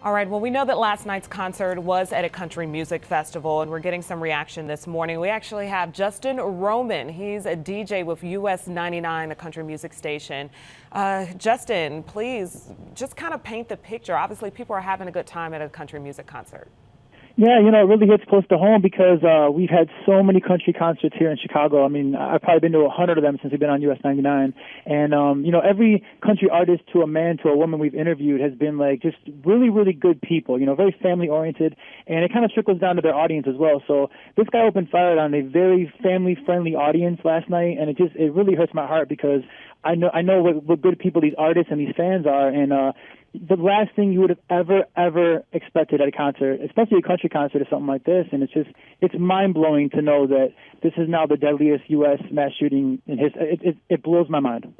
All right, well, we know that last night's concert was at a country music festival, and we're getting some reaction this morning. We actually have Justin Roman. He's a DJ with US 99, a country music station. Justin, please just kind of paint the picture. Obviously, people are having a good time at a country music concert. Yeah, it really hits close to home because we've had so many country concerts here in Chicago. I mean, I've probably been to 100 of them since we've been on US 99. And, every country artist to a man to a woman we've interviewed has been like just really, really good people, very family-oriented. And it kind of trickles down to their audience as well. So this guy opened fire on a very family-friendly audience last night, and it really hurts my heart because I know what good people these artists and these fans are. And the last thing you would have ever expected at a concert, especially a country concert or something like this, and it's mind-blowing to know that this is now the deadliest U.S. mass shooting in history. It blows my mind.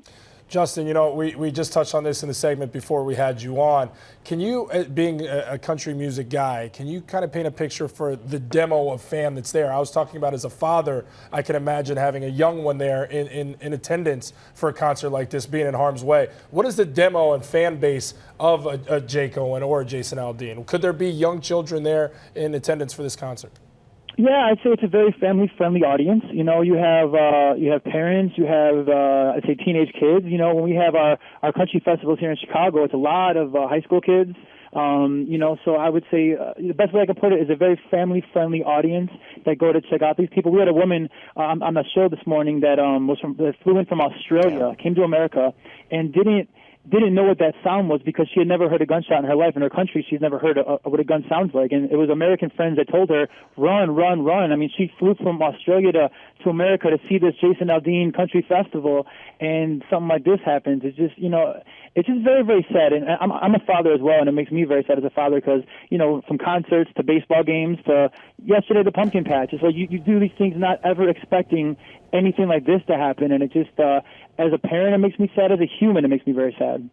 Justin, we just touched on this in the segment before we had you on. Can you, being a country music guy, can you kind of paint a picture for the demo of fan that's there? I was talking about as a father, I can imagine having a young one there in attendance for a concert like this, being in harm's way. What is the demo and fan base of a Jake Owen or a Jason Aldean? Could there be young children there in attendance for this concert? Yeah, I'd say it's a very family-friendly audience. You have parents, you have I'd say teenage kids. When we have our country festivals here in Chicago, it's a lot of high school kids. So I would say the best way I can put it is a very family-friendly audience that go to check out these people. We had a woman on the show this morning that flew in from Australia, came to America, and didn't know what that sound was because she had never heard a gunshot in her life. In her country, she's never heard what a gun sounds like. And it was American friends that told her, run, run, run. I mean, she flew from Australia to America to see this Jason Aldean country festival, and something like this happens. It's just, it's just very, very sad. And I'm a father as well, and it makes me very sad as a father because, from concerts to baseball games to yesterday the pumpkin patch. It's like you do these things not ever expecting anything like this to happen, and it just, as a parent, it makes me sad. As a human, it makes me very sad.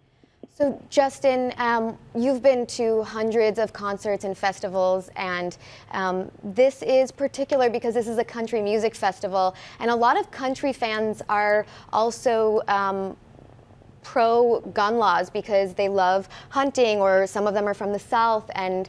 So, Justin, you've been to hundreds of concerts and festivals, and this is particular because this is a country music festival, and a lot of country fans are also pro-gun laws because they love hunting, or some of them are from the South. And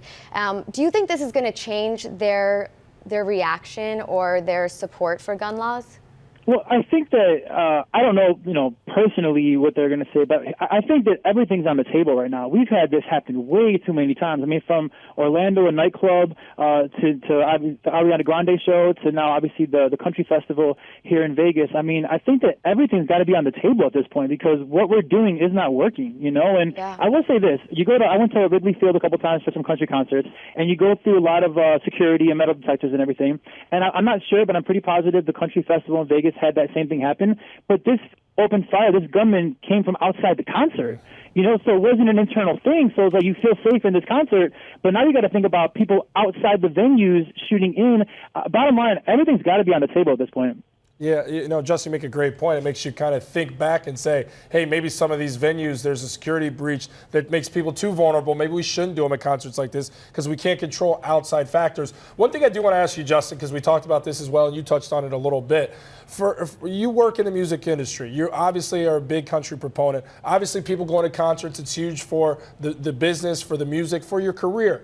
do you think this is going to change their reaction or their support for gun laws? Well, I think that, I don't know, personally what they're going to say, but I think that everything's on the table right now. We've had this happen way too many times. I mean, from Orlando, a nightclub, to the Ariana Grande show, to now obviously the country festival here in Vegas. I mean, I think that everything's got to be on the table at this point because what we're doing is not working, And yeah. I will say this. I went to Wrigley Field a couple times for some country concerts, and you go through a lot of security and metal detectors and everything. And I'm not sure, but I'm pretty positive the country festival in Vegas had that same thing happen. But this open fire, this gunman came from outside the concert, so it wasn't an internal thing. So it's like you feel safe in this concert, but now you got to think about people outside the venues shooting in. Bottom line, everything's got to be on the table at this point. Yeah, Justin, you make a great point. It makes you kind of think back and say, hey, maybe some of these venues, there's a security breach that makes people too vulnerable. Maybe we shouldn't do them at concerts like this because we can't control outside factors. One thing I do want to ask you, Justin, because we talked about this as well, and you touched on it a little bit. For you work in the music industry. You obviously are a big country proponent. Obviously, people going to concerts, it's huge for the business, for the music, for your career.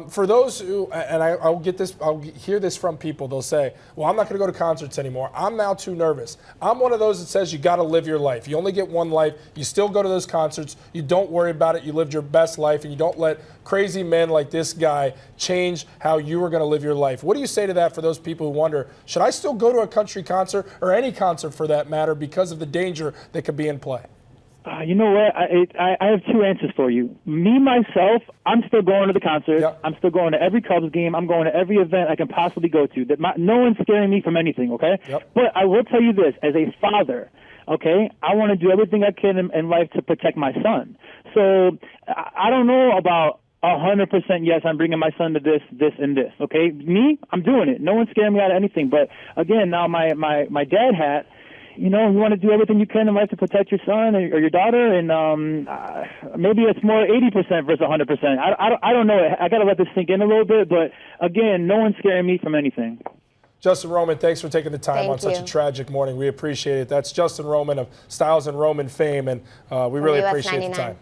For those who, and I'll hear this from people, they'll say, well, I'm not going to go to concerts anymore. I'm now too nervous. I'm one of those that says you got to live your life. You only get one life. You still go to those concerts. You don't worry about it. You lived your best life, and you don't let crazy men like this guy change how you are going to live your life. What do you say to that for those people who wonder, should I still go to a country concert or any concert for that matter because of the danger that could be in play? You know what? I have two answers for you. Me, myself, I'm still going to the concert. Yep. I'm still going to every Cubs game. I'm going to every event I can possibly go to. No one's scaring me from anything, okay? Yep. But I will tell you this, as a father, okay, I want to do everything I can in life to protect my son. So I don't know about 100% yes, I'm bringing my son to this, and this, okay? Me, I'm doing it. No one's scaring me out of anything. But, again, now my dad hat, you want to do everything you can in life to protect your son or your daughter, and maybe it's more 80% versus 100%. I don't know. I got to let this sink in a little bit, but, again, no one's scaring me from anything. Justin Roman, thanks for taking the time on such a tragic morning. We appreciate it. That's Justin Roman of Styles and Roman fame, and we really appreciate the time.